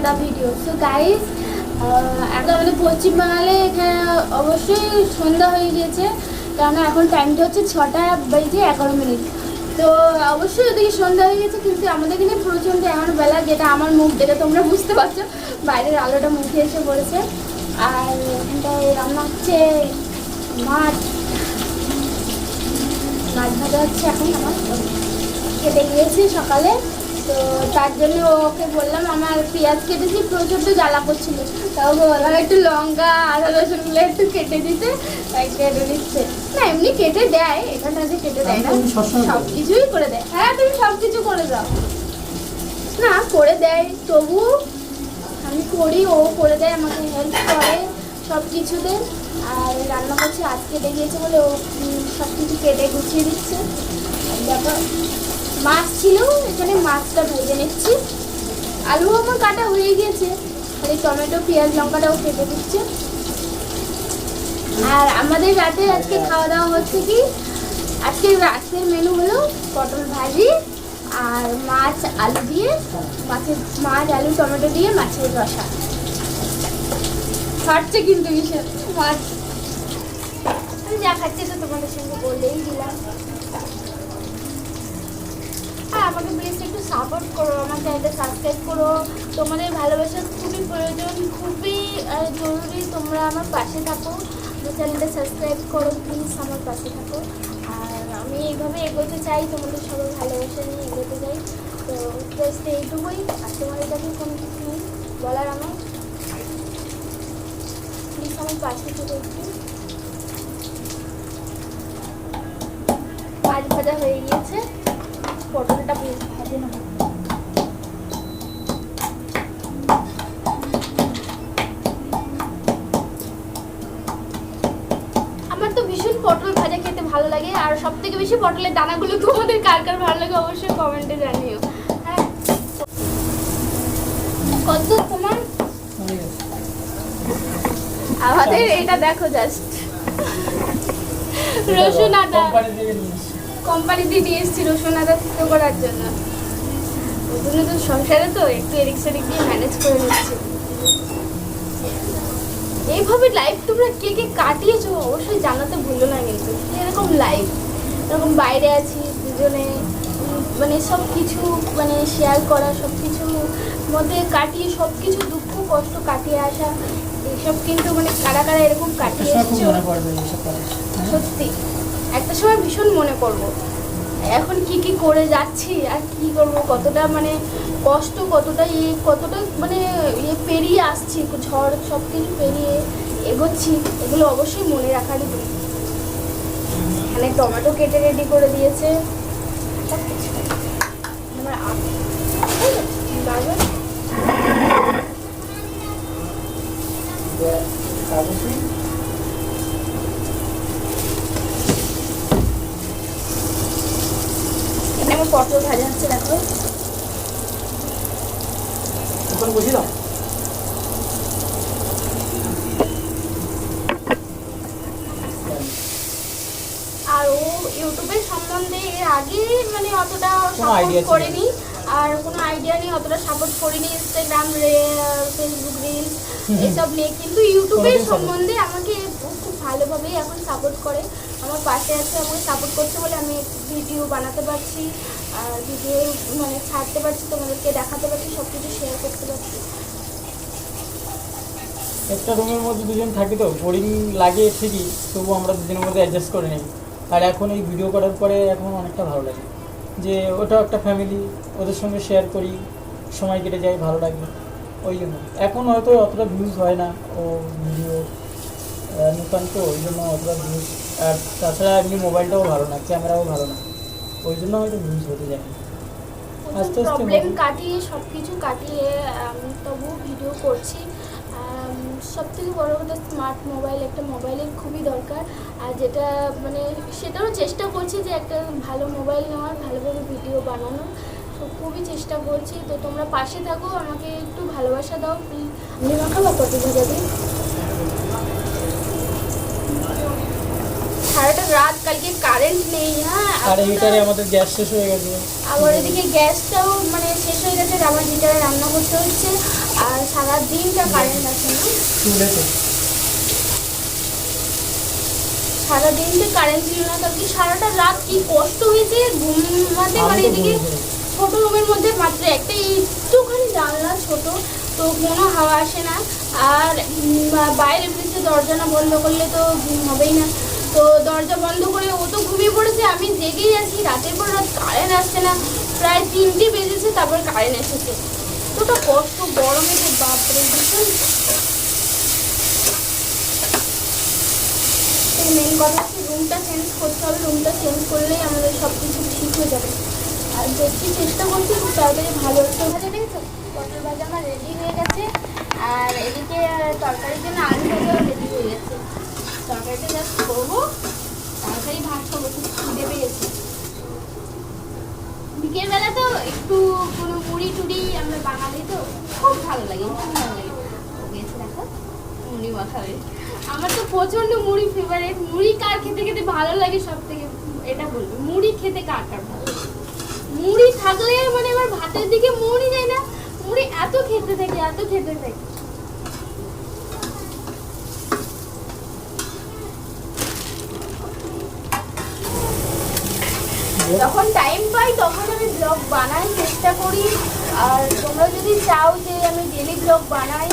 দা video. So guys, এখন আমাদের পশ্চিমবাংলায় এখানে অবশ্যই সন্ধ্যা হয়ে গিয়েছে, কারণ এখন টাইমটা হচ্ছে 6:11। তো অবশ্যই ওদিকে সন্ধ্যা হয়ে গেছে, কিন্তু আমাদের এখানে প্রচণ্ড এখনো বেলা, যেটা আমার মুখ দেখে তোমরা বুঝতে পারছো, বাইরের আলোটা মুখে এসে পড়েছে। আর এখানটায় রান্না হচ্ছে মাছ ভাজা হচ্ছে। এখন আমার কেটে গিয়েছি সকালে, তো তার জন্য ওকে বললাম, আমার পেঁয়াজ কেটেছি, প্রচণ্ড জ্বালা করছিল, তাও বললাম একটু লঙ্কা আদা রসুনগুলো একটু কেটে দিতে, তাই কেটে দিচ্ছে। না এমনি কেটে দেয়, এখানে যে কেটে দেয় না, সব কিছুই করে দেয়। হ্যাঁ তুমি সব কিছু করে দাও, না করে দেয়, তবু আমি করি, ও করে দেয়, আমাকে হেল্প করে সব কিছুতে। আর রান্না করছি, আজকে দেখিয়েছে বলে ও সব কিছু কেটে গুছিয়ে দিচ্ছে। দেখো মাছ ছিল, এখানে মাছটা ভেজে নিচ্ছি। আলু আমার কাটা হয়ে গিয়েছে, খালি টমেটো পেঁয়াজ লঙ্কাটাও কেটে দিচ্ছে। আর আমাদের রাতে আজকে খাওয়া দাওয়া হচ্ছে কি, আজকে রাতের মেনু হলো পটল ভাজি আর মাছ আলু দিয়ে, মাছ আলু টমেটো দিয়ে মাছের রসা। খাচ্ছে কিন্তু ভীষণ মাছ, আমি যা খাচ্ছি তো তোমাদের সঙ্গে বলেই দিলাম। হ্যাঁ আমাকে প্লিজ একটু সাপোর্ট করো, আমার চ্যানেলটা সাবস্ক্রাইব করো, তোমাদের ভালোবাসা খুবই প্রয়োজন, খুবই জরুরি, তোমরা আমার পাশে থাকো, আমার চ্যানেলটা সাবস্ক্রাইব করো প্লিজ, আমার পাশে থাকো। আর আমি এইভাবে এগোতে চাই, তোমাদের সবাই ভালোবাসা নিয়ে এগোতে চাই। তো জাস্ট এইটুকুই, আর তোমাদের কাছে কোনো কিছু নেই বলার আমার, প্লিজ আমার পাশে থেকে একটু। মাছ ভাজা হয়ে গিয়েছে, পটলটা ভাজে নেব। আমার তো ভীষণ পটল ভাজা খেতে ভালো লাগে, আর সব থেকে বেশি পটলের দানাগুলো তোমাদের কার কার ভালো লাগে অবশ্যই কমেন্টে জানিও। হ্যাঁ কত তোমার আমাদের এটা দেখো জাস্ট রসুন আদা কোম্পানি দিয়ে নিয়ে এসেছি রসুন আদা থেতো করার জন্য। ওই জন্য তো সংসারে তো একটু এদিক সেদিক দিয়ে ম্যানেজ করে নিচ্ছি। এইভাবে লাইফ তোমরা কে কে কাটিয়েছো অবশ্যই জানাতে ভুলো না, কিন্তু এরকম লাইফ, এরকম বাইরে আছি দুজনে, মানে সব কিছু মানে শেয়ার করা, সব কিছু মধ্যে কাটিয়ে সব কিছু দুঃখ কষ্ট কাটিয়ে আসা, এইসব কিন্তু মানে কারা কারা এরকম কাটিয়ে এসছো সত্যি একটা সময় ভীষণ মনে করবো এখন কি কি করে যাচ্ছি আর কি করব, কতটা মানে কষ্ট, কতটা মানে পেরিয়ে আসছি, ঝড় সব কিছু পেরিয়ে এগোচ্ছি, এগুলো অবশ্যই মনে রাখারই দিন। এখানে টমেটো কেটে রেডি করে দিয়েছে, আমার আমার পটল ভাজা হচ্ছে, দেখো বসিয়ে দাও। আর ও ইউটিউবের সম্বন্ধে এর আগে মানে অতটা সাপোর্ট করেনি, আর কোনো আইডিয়া নেই, অতটা সাপোর্ট করিনি ইনস্টাগ্রাম ফেসবুক রিলস এসব নিয়ে, কিন্তু ইউটিউবের সম্বন্ধে আমাকে খুব ভালোভাবেই এখন সাপোর্ট করে, আমার পাশে আছে, আমাকে সাপোর্ট করছে বলে আমি ভিডিও বানাতে পারছি, আর ভিডিও মানে ছাড়তে পারছি, তোমাদেরকে দেখাতে পারছি, সব কিছু শেয়ার করতে পারছি। একটা রুমের মধ্যে দুজন থাকি তো বোরিং লাগে ঠিকই, তবু আমরা দুজনের মধ্যে অ্যাডজাস্ট করে নিই। আর এখন এই ভিডিও করার পরে এখন অনেকটা ভালো লাগে, যে ওটাও একটা ফ্যামিলি, ওদের সঙ্গে শেয়ার করি, সময় কেটে যায়, ভালো লাগে। ওই জন্য এখন হয়তো অতটা ভিউজ হয় না, ও ভিডিও নতুন তো ওই জন্য অতটা ভিউজ, আর তাছাড়া এমনি মোবাইলটাও ভালো না, ক্যামেরাও ভালো না, ওই জন্য হয়তো ভিউজ হতে যায়। আস্তে আস্তে প্রবলেম কাটিয়ে সব কিছু কাটিয়ে তবু ভিডিও করছি। সব থেকে বড় কথা স্মার্ট মোবাইল, একটা মোবাইলের খুবই দরকার, আর যেটা মানে সেটারও চেষ্টা করছি যে একটা ভালো মোবাইল নেওয়ার, ভালোভাবে ভিডিও বানানোর, তো খুবই চেষ্টা করছি। তো তোমরা পাশে থাকো, আমাকে একটু ভালোবাসা দাও প্লিজ। আমি মাখাবো কত ভাজাবি সারাটা রাত, কালকে কারেন্ট নেই। হ্যাঁ আর হিটারে আমাদের গ্যাস শেষ হয়ে গেছে, আবার এদিকে গ্যাসটাও মানে শেষ হয়ে গেছে, আমার হিটারে রান্না করতে হচ্ছে। আর সারাদিনটা কারেন্ট আসে না, সারাদিনটা কারেন্ট ছিল না, কালকে সারাটা রাত কি কষ্ট হয়েছে ঘুমাতে। মানে এদিকে ছোট রুমের মধ্যে মাত্র একটা একটুখানি জানলা ছোট, তো কোনো হাওয়া আসে না। আর বাইরে বেরিয়ে দরজা না বন্ধ করলে তো ঘুম হবেই না, তো দরজা বন্ধ করে ও তো ঘুমিয়ে পড়েছে, আমি জেগেই আছি। রাতের পর রাত কারেন্ট আসছে না, প্রায় 3টে বেজেছে তারপর কারেন্ট এসেছে। তোটা কষ্ট গরমে, তো বাপরে ভীষণ। মেন কথা হচ্ছে রুমটা চেঞ্জ করতে হবে, রুমটা চেঞ্জ করলেই আমাদের সব কিছু ঠিক হয়ে যাবে। আর দেখছি, চেষ্টা করছি খুব তাড়াতাড়ি ভালো একটু ভাজা। দেখেছো পটল ভাজা আমার রেডি হয়ে গেছে, আর এদিকে তরকারির জন্য আলু ভাজাও রেডি হয়ে গেছে। তরকারিটা জাস্ট করবো, তাড়াতাড়ি ভাত খাবো, খুব খিদে পেয়েছে। বিকেলবেলা তো একটু কোনো মুড়ি টুড়ি আমরা বাঙালি তো খুব ভালো লাগে, খুব ভালো লাগে। গেছে দেখো মুড়ি মাখাবে, আমার তো প্রচন্ড মুড়ি ফেভারিট। মুড়ি কার খেতে খেতে ভালো লাগে সব থেকে, এটা বলবো মুড়ি খেতে কার কার ভালো লাগে। মুড়ি থাকলে মানে আমার ভাতের দিকে মনই যায় না, মুড়ি এত খেতে থাকি, এত খেতে থাকি। যখন টাইম পাই তখন আমি ব্লগ বানাই, চেষ্টা করি। আর তোমরা যদি চাও যে আমি ডেলি ব্লগ বানাই,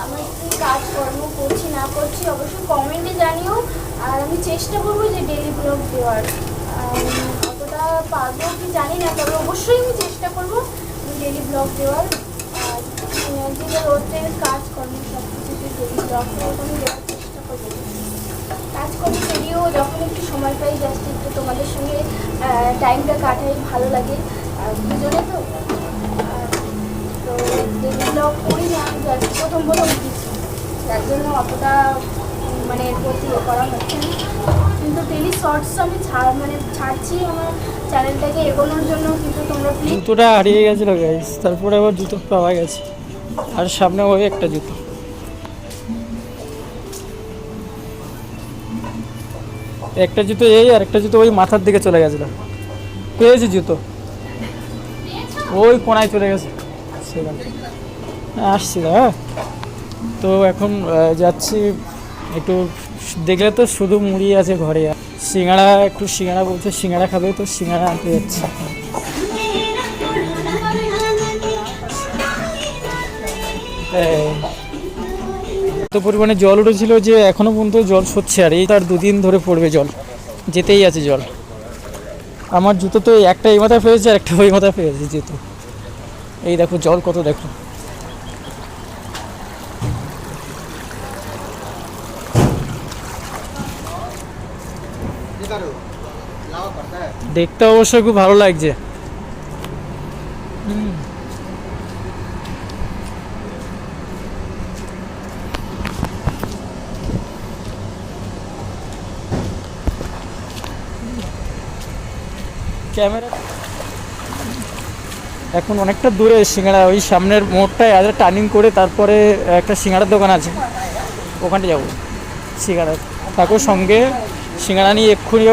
আমার কি কাজকর্ম করছি না করছি অবশ্যই কমেন্টে জানিও। আর আমি চেষ্টা করবো যে ডেলি ব্লগ দেওয়ার, কতটা পারবো কি জানি না, তবে অবশ্যই আমি চেষ্টা করবো ডেলি ব্লগ দেওয়ার। আর যে রোদের কাজকর্ম সব কিছু ডেলি ব্লগ আমি দেওয়ার চেষ্টা করবো। কাজকর্ম পেরিয়েও যখন একটু সময় পাই জাস্ট একটু তোমাদের সঙ্গে টাইমটা কাটাই, ভালো লাগে। আর দুজনে তো তো ডেলি ব্লগ করি না, প্রথম দিচ্ছি, যার জন্য অতটা মানে এর প্রতি করা হচ্ছে না। কিন্তু ডেলি শর্টস আমি ছাড়ছি আমার চ্যানেলটাকে এগোনোর জন্য। কিন্তু তোমরা প্লিজ, জুতোটা হারিয়ে গেছিলো গাইস, তারপরে আবার জুতো পাওয়া গেছে। আর সামনে ওই একটা জুতো, একটা জুতো এই আর একটা জুতো ওই মাথার দিকে চলে গেছিলো। পেয়েছি জুতো, ওই কোনায় চলে গেছে সেখানে। আসছি হ্যাঁ, তো এখন যাচ্ছি একটু। দেখলে তো শুধু মুড়ি আছে ঘরে, সিঙ্গাড়া একটু সিঙ্গাড়া বলছে, সিঙ্গাড়া খাবে তো সিঙ্গাড়া আনতে যাচ্ছি। এত পরিমাণে জল উঠেছিল যে এখনো পর্যন্ত জল সরছে, আর এই তার 2 দিন ধরে পড়বে জল, যেতেই আছে জল। আমার জুতো তো একটা এই মাথায় ফেলেছে আর একটা ওই মাথায় ফেলেছে জুতো। এই দেখো জল কত, দেখো দেখতে অবশ্য খুব ভালো লাগছে। ক্যামেরা এখন অনেকটা দূরে সিঙ্গাড়া, ওই সামনের মোড়টায় আজ টার্নিং করে তারপরে একটা সিঙ্গাড়ার দোকান আছে, ওখানটা যাবো সিঙ্গাড়া। থাকো সঙ্গে, সিঙ্গাড়া নিয়ে এক্ষুনি